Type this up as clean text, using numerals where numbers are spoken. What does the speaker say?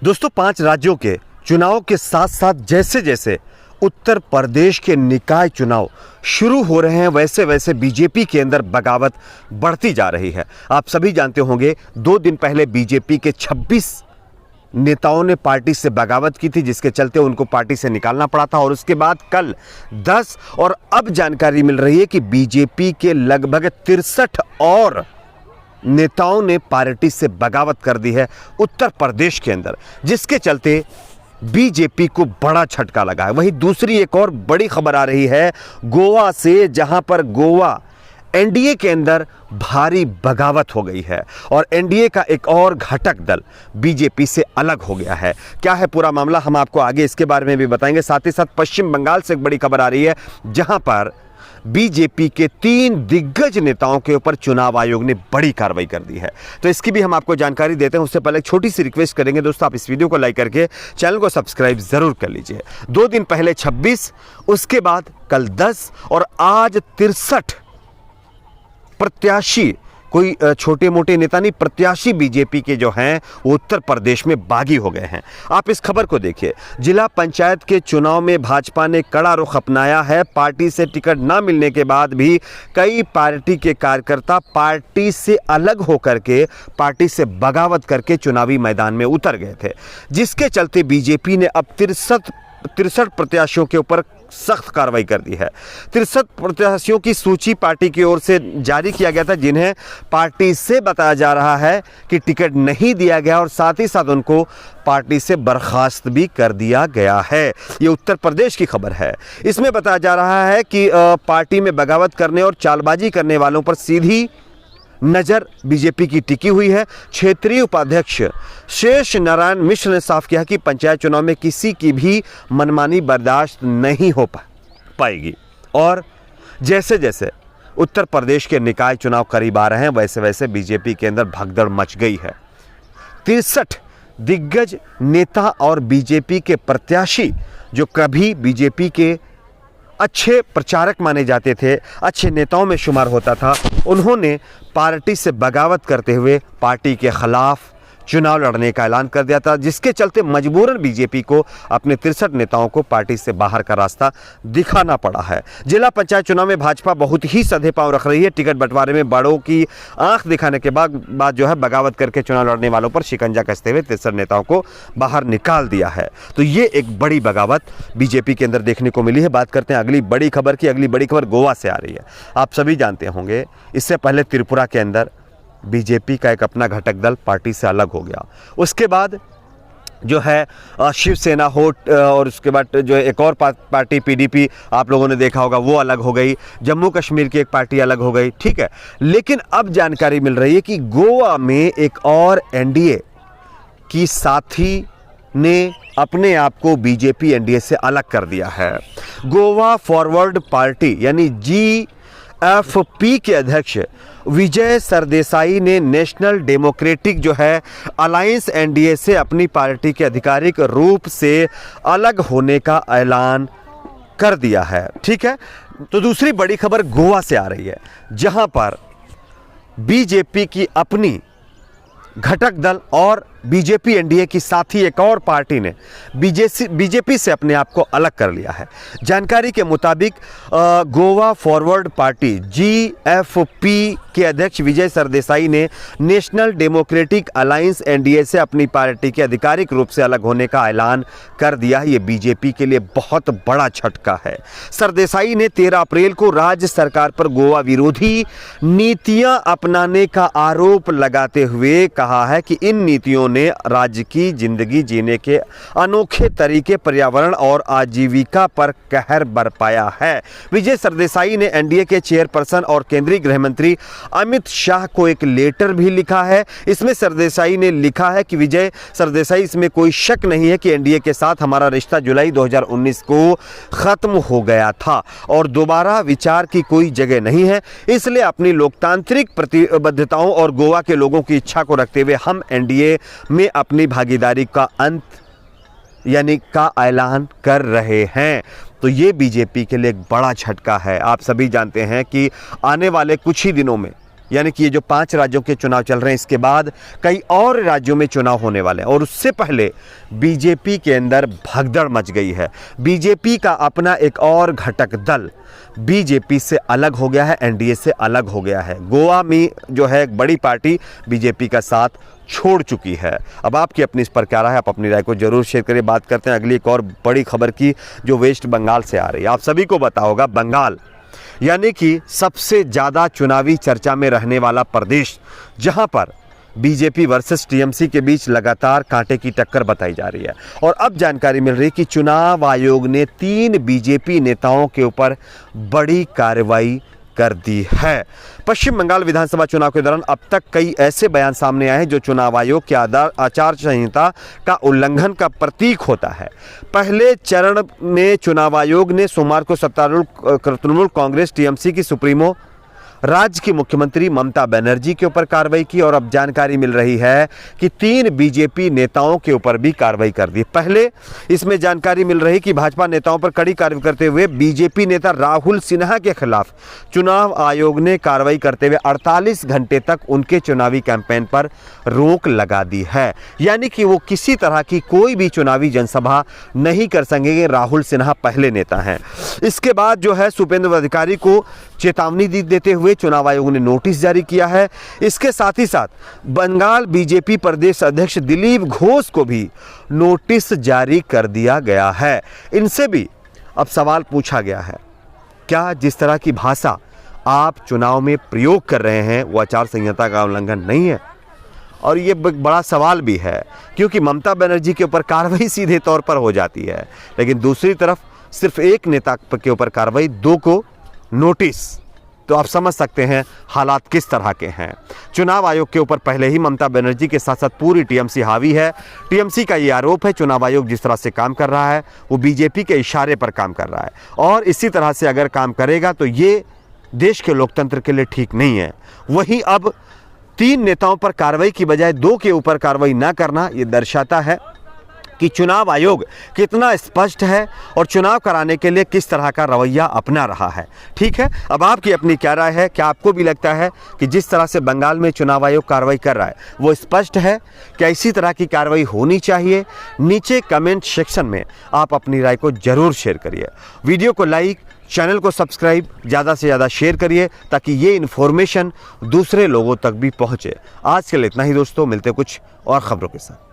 दोस्तों, 5 राज्यों के चुनाव के साथ साथ जैसे जैसे उत्तर प्रदेश के निकाय चुनाव शुरू हो रहे हैं वैसे वैसे बीजेपी के अंदर बगावत बढ़ती जा रही है। आप सभी जानते होंगे 2 दिन पहले बीजेपी के 26 नेताओं ने पार्टी से बगावत की थी, जिसके चलते उनको पार्टी से निकालना पड़ा था। और उसके बाद कल 10 और अब जानकारी मिल रही है कि बीजेपी के लगभग 63 और नेताओं ने पार्टी से बगावत कर दी है उत्तर प्रदेश के अंदर, जिसके चलते बीजेपी को बड़ा झटका लगा है। वहीं दूसरी एक और बड़ी खबर आ रही है गोवा से, जहां पर गोवा एनडीए के अंदर भारी बगावत हो गई है और एनडीए का एक और घटक दल बीजेपी से अलग हो गया है। क्या है पूरा मामला, हम आपको आगे इसके बारे में भी बताएंगे। साथ ही साथ पश्चिम बंगाल से एक बड़ी खबर आ रही है, जहां पर बीजेपी के 3 दिग्गज नेताओं के ऊपर चुनाव आयोग ने बड़ी कार्रवाई कर दी है। तो इसकी भी हम आपको जानकारी देते हैं। उससे पहले एक छोटी सी रिक्वेस्ट करेंगे दोस्तों, आप इस वीडियो को लाइक करके चैनल को सब्सक्राइब जरूर कर लीजिए। 2 दिन पहले 26, उसके बाद कल 10 और आज 63 प्रत्याशी, कोई छोटे मोटे नेता नहीं, प्रत्याशी बीजेपी के जो हैं वो उत्तर प्रदेश में बागी हो गए हैं। आप इस खबर को देखिए। जिला पंचायत के चुनाव में भाजपा ने कड़ा रुख अपनाया है। पार्टी से टिकट न मिलने के बाद भी कई पार्टी के कार्यकर्ता पार्टी से अलग होकर के पार्टी से बगावत करके चुनावी मैदान में उतर गए थे, जिसके चलते बीजेपी ने अब 63 प्रत्याशियों के ऊपर सख्त कार्रवाई कर दी है। 63 प्रत्याशियों की सूची पार्टी की ओर से जारी किया गया था, जिन्हें पार्टी से बताया जा रहा है कि टिकट नहीं दिया गया और साथ ही साथ उनको पार्टी से बर्खास्त भी कर दिया गया है। ये उत्तर प्रदेश की खबर है। इसमें बताया जा रहा है कि पार्टी में बगावत करने और चालबाजी करने वालों पर सीधी नजर बीजेपी की टिकी हुई है। क्षेत्रीय उपाध्यक्ष शेष नारायण मिश्र ने साफ किया कि पंचायत चुनाव में किसी की भी मनमानी बर्दाश्त नहीं हो पाएगी और जैसे जैसे उत्तर प्रदेश के निकाय चुनाव करीब आ रहे हैं वैसे वैसे बीजेपी के अंदर भगदड़ मच गई है। 63 दिग्गज नेता और बीजेपी के प्रत्याशी जो कभी बीजेपी के अच्छे प्रचारक माने जाते थे, अच्छे नेताओं में शुमार होता था, उन्होंने पार्टी से बगावत करते हुए पार्टी के खिलाफ चुनाव लड़ने का ऐलान कर दिया था, जिसके चलते मजबूरन बीजेपी को अपने 63 नेताओं को पार्टी से बाहर का रास्ता दिखाना पड़ा है। जिला पंचायत चुनाव में भाजपा बहुत ही सधे पांव रख रही है। टिकट बंटवारे में बड़ों की आंख दिखाने के बाद जो है बगावत करके चुनाव लड़ने वालों पर शिकंजा कसते हुए 63 नेताओं को बाहर निकाल दिया है। तो ये एक बड़ी बगावत बीजेपी के अंदर देखने को मिली है। बात करते हैं अगली बड़ी खबर की। अगली बड़ी खबर गोवा से आ रही है। आप सभी जानते होंगे इससे पहले त्रिपुरा के अंदर बीजेपी का एक अपना घटक दल पार्टी से अलग हो गया। उसके बाद जो है शिवसेना हो और उसके बाद जो एक और पार्टी पीडीपी आप लोगों ने देखा होगा वो अलग हो गई। जम्मू कश्मीर की एक पार्टी अलग हो गई, ठीक है। लेकिन अब जानकारी मिल रही है कि गोवा में एक और एनडीए की साथी ने अपने आप को बीजेपी एनडीए से अलग कर दिया है। गोवा फॉरवर्ड पार्टी यानी GFP के अध्यक्ष विजय सरदेसाई ने नेशनल डेमोक्रेटिक जो है अलायंस एनडीए से अपनी पार्टी के आधिकारिक रूप से अलग होने का ऐलान कर दिया है, ठीक है। तो दूसरी बड़ी खबर गोवा से आ रही है, जहां पर बीजेपी की अपनी घटक दल और बीजेपी एनडीए की साथी एक और पार्टी ने बीजेपी से अपने आप को अलग कर लिया है। जानकारी के मुताबिक गोवा फॉरवर्ड पार्टी GFP के अध्यक्ष विजय सरदेसाई ने नेशनल डेमोक्रेटिक अलायंस एनडीए से अपनी पार्टी के आधिकारिक रूप से अलग होने का ऐलान कर दिया है। ये बीजेपी के लिए बहुत बड़ा झटका है। सरदेसाई ने 13 अप्रैल को राज्य सरकार पर गोवा विरोधी नीतियां अपनाने का आरोप लगाते हुए कहा है कि इन नीतियों ने राज्य की जिंदगी जीने के अनोखे तरीके, पर्यावरण और आजीविका पर कहर बरपाया है। विजय सरदेसाई ने एनडीए के चेयरपर्सन और केंद्रीय गृह मंत्री अमित शाह को एक लेटर भी लिखा है। इसमें सरदेसाई ने लिखा है कि विजय सरदेसाई, इसमें कोई शक नहीं है कि एनडीए के साथ हमारा रिश्ता जुलाई 2019 को खत्म हो गया था और दोबारा विचार की कोई जगह नहीं है। इसलिए अपनी लोकतांत्रिक प्रतिबद्धताओं और गोवा के लोगों की इच्छा को रखते हुए हम एनडीए में अपनी भागीदारी का अंत यानी का ऐलान कर रहे हैं। तो ये बीजेपी के लिए एक बड़ा झटका है। आप सभी जानते हैं कि आने वाले कुछ ही दिनों में यानी कि ये जो 5 राज्यों के चुनाव चल रहे हैं, इसके बाद कई और राज्यों में चुनाव होने वाले हैं और उससे पहले बीजेपी के अंदर भगदड़ मच गई है। बीजेपी का अपना एक और घटक दल बीजेपी से अलग हो गया है, एनडीए से अलग हो गया है। गोवा में जो है एक बड़ी पार्टी बीजेपी का साथ छोड़ चुकी है। अब आपकी अपनी इस पर क्या राय है, आप अपनी राय को जरूर शेयर करिए। बात करते हैं अगली एक और बड़ी खबर की जो वेस्ट बंगाल से आ रही है। आप सभी को पता होगा बंगाल यानी कि सबसे ज़्यादा चुनावी चर्चा में रहने वाला प्रदेश, जहां पर बीजेपी वर्सेस टीएमसी के बीच लगातार कांटे की टक्कर बताई जा रही है। और अब जानकारी मिल रही है कि चुनाव आयोग ने 3 बीजेपी नेताओं के ऊपर बड़ी कार्रवाई कर दी है। पश्चिम बंगाल विधानसभा चुनाव के दौरान अब तक कई ऐसे बयान सामने आए हैं जो चुनाव आयोग के आचार संहिता का उल्लंघन का प्रतीक होता है। पहले चरण में चुनाव आयोग ने सोमवार को सत्तारूढ़ तृणमूल कांग्रेस टीएमसी की सुप्रीमो राज्य की मुख्यमंत्री ममता बनर्जी के ऊपर कार्रवाई की और अब जानकारी मिल रही है कि 3 बीजेपी नेताओं के ऊपर भी कार्रवाई कर दी। पहले इसमें जानकारी मिल रही कि भाजपा नेताओं पर कड़ी कार्रवाई करते हुए बीजेपी नेता राहुल सिन्हा के खिलाफ चुनाव आयोग ने कार्रवाई करते हुए 48 घंटे तक उनके चुनावी कैंपेन पर रोक लगा दी है। यानी कि वो किसी तरह की कोई भी चुनावी जनसभा नहीं कर सकेंगे। राहुल सिन्हा पहले नेता हैं। इसके बाद जो है सुपेंद्र अधिकारी को चेतावनी देते हुए चुनाव आयोग ने नोटिस जारी किया है। इसके साथ ही साथ बंगाल बीजेपी प्रदेश अध्यक्ष दिलीप घोष को भी नोटिस जारी कर दिया गया है। इनसे भी अब सवाल पूछा गया है, क्या जिस तरह की भाषा आप चुनाव में प्रयोग कर रहे हैं वो आचार संहिता का उल्लंघन नहीं है? और ये बड़ा सवाल भी है क्योंकि ममता बनर्जी के ऊपर कार्रवाई सीधे तौर पर हो जाती है, लेकिन दूसरी तरफ सिर्फ एक नेता के ऊपर कार्रवाई, 2 को नोटिस। तो आप समझ सकते हैं हालात किस तरह के हैं। चुनाव आयोग के ऊपर पहले ही ममता बनर्जी के साथ साथ पूरी टीएमसी हावी है। टीएमसी का ये आरोप है चुनाव आयोग जिस तरह से काम कर रहा है वो बीजेपी के इशारे पर काम कर रहा है और इसी तरह से अगर काम करेगा तो ये देश के लोकतंत्र के लिए ठीक नहीं है। वहीं अब 3 नेताओं पर कार्रवाई की बजाय 2 के ऊपर कार्रवाई ना करना ये दर्शाता है कि चुनाव आयोग कितना स्पष्ट है और चुनाव कराने के लिए किस तरह का रवैया अपना रहा है। ठीक है, अब आपकी अपनी क्या राय है? क्या आपको भी लगता है कि जिस तरह से बंगाल में चुनाव आयोग कार्रवाई कर रहा है वो स्पष्ट है? क्या इसी तरह की कार्रवाई होनी चाहिए? नीचे कमेंट सेक्शन में आप अपनी राय को जरूर शेयर करिए। वीडियो को लाइक, चैनल को सब्सक्राइब ज़्यादा से ज़्यादा शेयर करिए ताकि ये इन्फॉर्मेशन दूसरे लोगों तक भी पहुँचे। आज के लिए इतना ही दोस्तों, मिलते कुछ और खबरों के साथ।